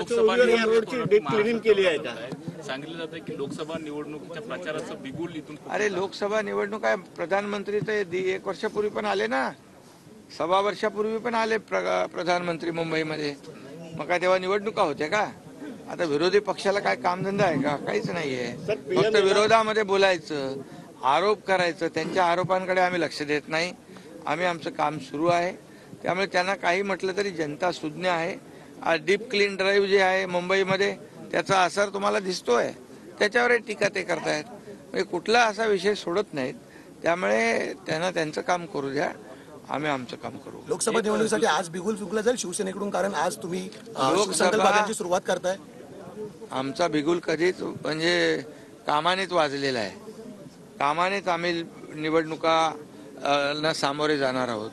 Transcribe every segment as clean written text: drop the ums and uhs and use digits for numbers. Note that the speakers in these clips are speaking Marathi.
रोडची डीप क्लिनिंग केली आहे का? सांगितलं जातं की लोकसभा निवडणुकीच्या प्रचाराचं बिगुल इथून. अरे लोकसभा निवडणूक आहे, प्रधानमंत्री तर 1 वर्षापूर्वी पण आले ना, 1.25 वर्षापूर्वी पण आले प्रधानमंत्री मुंबईमध्ये. मग काय तेव्हा निवडणुका होत्या का? आता विरोधी पक्षाला काय कामधंदा आहे का? काहीच नाहीये. फक्त विरोधामध्ये बोलायचं, आरोप करायचं. त्यांच्या आरोपांकडे आम्ही लक्ष देत नाही. आम्ही आमचं काम सुरू आहे. त्यामुळे त्यांना काही म्हटलं तरी जनता सुज्ञ आहे. आज डीप क्लीन ड्राईव्ह जे आहे मुंबईमध्ये, त्याचा असर तुम्हाला दिसतोय. त्याच्यावरही टीका ते करतायत. म्हणजे कुठला असा विषय सोडत नाहीत. त्यामुळे त्यांना त्यांचं काम करू द्या, आम्ही आमचं काम करू. लोकसभा निवडणुकीसाठी आज बिगुल फुंकला जाईल शिवसेनेकडून, कारण आज तुम्ही शिवसंकल्पाची सुरुवात करताय. आमचा बिगुल कधीच म्हणजे कामानेच वाजलेला आहे. कामानेच आम्ही निवडणुका सामोरे जाणार आहोत.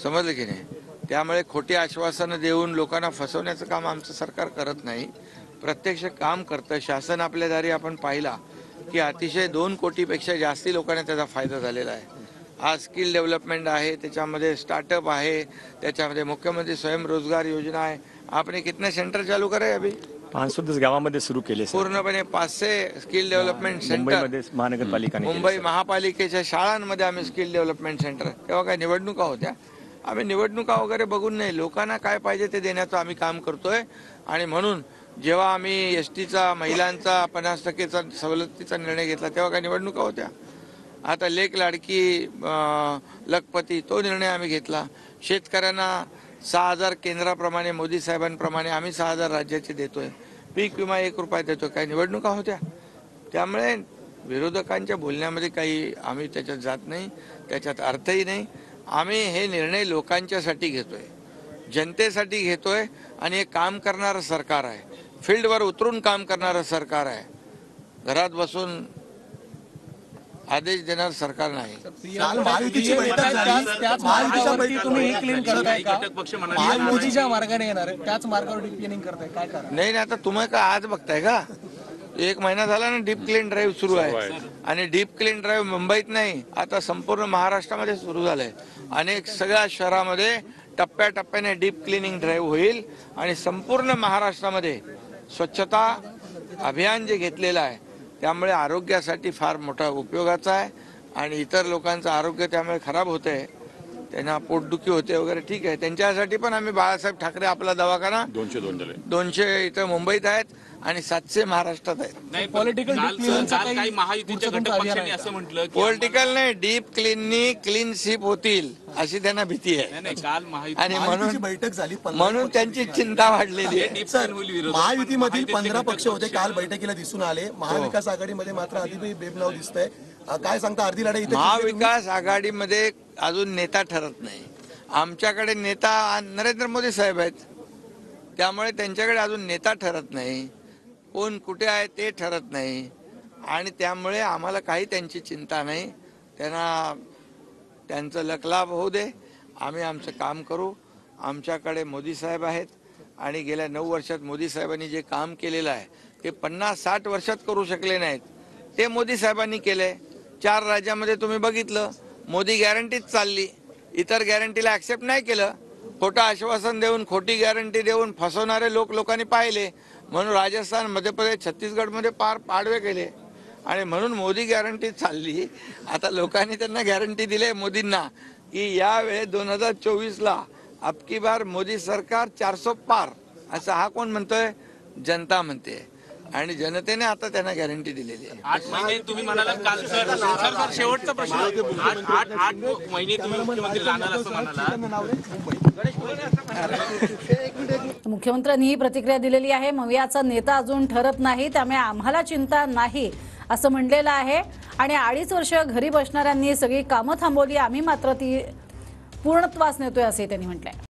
समजलं की नाही? त्यामुळे खोटी आश्वासनं देऊन लोकांना फसवण्याचं काम आमचं सरकार करत नाही, प्रत्यक्ष काम करतं. शासन आपल्या दारी आपण पाहिला की अतिशय 2 कोटीपेक्षा जास्ती लोकांना त्याचा फायदा झालेला आहे. आज स्किल डेव्हलपमेंट आहे, त्याच्यामध्ये स्टार्टअप आहे, त्याच्यामध्ये मुख्यमंत्री स्वयंरोजगार योजना आहे. आपने कितने सेंटर चालू करे अभी? 510 गावामध्ये सुरू केले सर. पूर्णपणे 500 स्किल डेव्हलपमेंट सेंटर महानगरपालिकाने मुंबई महापालिकेच्या शाळांमध्ये आम्ही स्किल डेव्हलपमेंट सेंटर. तेव्हा काय निवडणुका होत्या? आम्ही निवडणुका वगैरे बघून नाही, लोकांना काय पाहिजे ते देण्याचं आम्ही काम करतोय. आणि म्हणून जेव्हा आम्ही एसटीचा महिलांचा 50% सवलतीचा निर्णय घेतला तेव्हा काय निवडणुका होत्या? आता लेक लाडकी लखपती तो निर्णय आम्ही घेतला. शेतकऱ्यांना 6,000 केंद्राप्रमाणे मोदी साहेबांप्रमाणे आम्ही 6,000 राज्याचे देतोय. पीक विमा 1 रुपया देतोय. काही निवडणुका होत्या? त्यामुळे विरोधकांच्या बोलण्यामध्ये काही आम्ही त्याच्यात जात नाही, त्याच्यात अर्थही नाही. आम्ही हे निर्णय लोकांच्यासाठी घेतोय, जनतेसाठी घेतोय. आणि हे काम करणारं सरकार आहे, फील्डवर उतरून काम करणारं सरकार आहे. घरात बसून आदेश देणार सरकार नाही. काल महायुतीची बैठक झाली, महायुतीच्या बैठकीत मोदी ज्या मार्गाने येणार आहे त्याच मार्गावर डीप क्लिनिंग करताय, काय कारण? नाही आता तुम्ही काय आज बघताय का? 1 महिना झाला ना डीप क्लीन ड्राईव्ह सुरू आहे. आणि डीप क्लीन ड्राईव्ह मुंबईत नाही, आता संपूर्ण महाराष्ट्रामध्ये सुरू झालंय. अनेक सगळ्या शहरामध्ये टप्प्याटप्प्याने डीप क्लिनिंग ड्राईव्ह होईल. आणि संपूर्ण महाराष्ट्रामध्ये स्वच्छता अभियान जे घेतलेलं आहे त्यामुळे आरोग्यासाठी फार मोठा उपयोगाचा आहे. आणि इतर लोकांचं आरोग्य त्यामुळे खराब होतंय, त्यांना पोटदुखी होते वगैरे, ठीक आहे. त्यांच्यासाठी पण आम्ही बाळासाहेब ठाकरे आपला दवाखाना 200 इथं मुंबईत आहेत आणि 700 महाराष्ट्रात आहेत. पॉलिटिकल काही महायुतीच्या घटक पक्षांनी असं म्हटलं की पॉलिटिकल नाही, डीप क्लीननी क्लीन स्वीप होतील अशी त्यांना भीती आहे. काल महायुती आणि महायुतीची बैठक झाली, म्हणून त्यांची चिंता वाढलेली आहे. सर, महायुतीमधील 15 पक्ष होते, काल बैठकीला दिसून आले. महाविकास आघाडीमध्ये मात्र आधी बेबनाव दिसतंय. काय सांगता? अर्धी लढाई इथे महाविकास आघाडीमध्ये अजून नेता ठरत नाही. आमच्याकडे नेता नरेंद्र मोदी साहेब आहेत, त्यामुळे त्यांच्याकडे अजून नेता ठरत नाही, कोण कुठे आहे ते ठरत नाही. आणि त्यामुळे आम्हाला काही त्यांची चिंता नाही. त्यांना त्यांचं लकलाभ होऊ दे, आम्ही आमचं काम करू. आमच्याकडे मोदी साहेब आहेत आणि गेल्या 9 वर्षात मोदी साहेबांनी जे काम केलेलं आहे ते 50-60 वर्षात करू शकले नाहीत, ते मोदी साहेबांनी केले. 4 राज्यामध्ये तुम्ही बघितलं, मोदी गॅरंटीच चालली, इतर गॅरंटीला ऍक्सेप्ट नाही केलं. खोटं आश्वासन देऊन, खोटी गॅरंटी देऊन फसवणारे लोकांनी पाहिले. म्हणून राजस्थान, मध्य प्रदेश, छत्तीसगडमध्ये पाडवे केले. आणि म्हणून मोदी गॅरंटी चालली. आता लोकांनी त्यांना गॅरंटी दिली मोदींना की यावेळेस 2024ला अबकी बार मोदी सरकार 400 पार. असं हा कोण म्हणतोय? जनता म्हणते. आणि जनतेने आता त्यांना गॅरंटी दिलेली आहे. 8 महिने तुम्ही म्हणाला काल सर शेवटचा प्रश्न, 8 महिने तुम्ही मुख्यमंत्री राहणार असं म्हणाला. मुख्यमंत्र्यांनी ही प्रतिक्रिया दिलेली आहे. मवियाचा नेता अजून ठरत नाही, त्यामुळे आम्हाला चिंता नाही असं म्हणलेलं आहे. आणि 2.5 वर्ष घरी बसणाऱ्यांनी सगळी कामं थांबवली, आम्ही मात्र ती पूर्णत्वास नेतोय असे त्यांनी म्हटलंय.